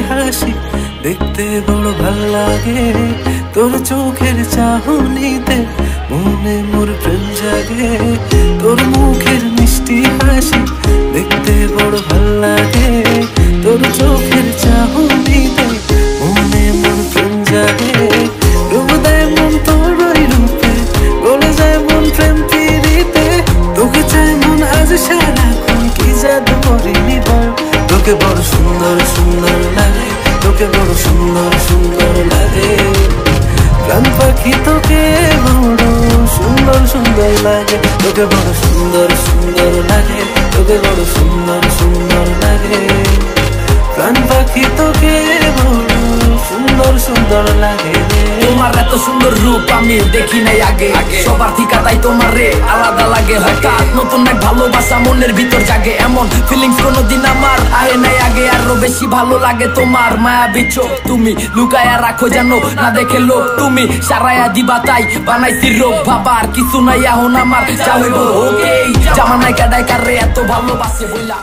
হাসি দেখতে বড় ভাল লাগে। তোর চোখের চাহনিতে মনে মোর প্রেম জাগে। তোর মুখের মিষ্টি হাসি দেখতে বড় ভাল লাগে। তোর চোখের চাহনিতে মনে মোর প্রেম জাগে। ডুব দেয় মন তোর ওই রূপে, গলে যায় মন প্রেম পিরিতে। তোকে চাই মন আজ সারাক্ষণ, কি জাদু করিনি বল। তোকে বড় সুন্দর সুন্দর লাগে, তোকে বড় সুন্দর সুন্দর লাগে। প্রাণ পাখি তোকে বড় সুন্দর সুন্দর লাগে। তোকে বড় সুন্দর সুন্দর লাগে, তোকে বড় সুন্দর সুন্দর লাগে। প্রাণ পাখি তোকে বড় সুন্দর সুন্দর লাগে। তোমার এত সুন্দর রূপ আমি দেখি নাই আগে, সবার ঠিকা তাই তোমার রে আলাদা লাগে। হঠাৎ নতুন এক ভালোবাসা মনের ভিতর জাগে, এমন ফিলিংস কোনোদিন আমার আহে নাই আগে। আরো বেশি ভালো লাগে তোমার মায়াবী চোখ, তুমি লুকায়া রাখো যেন না দেখে লোক। তুমি সারায়া দিবা তাই বানাইছি রোগ, ভাবার কিছু নাই এখন আমার যা হইব ওকে। জামানায় কাটাই কারে এত ভালোবাসে বইলা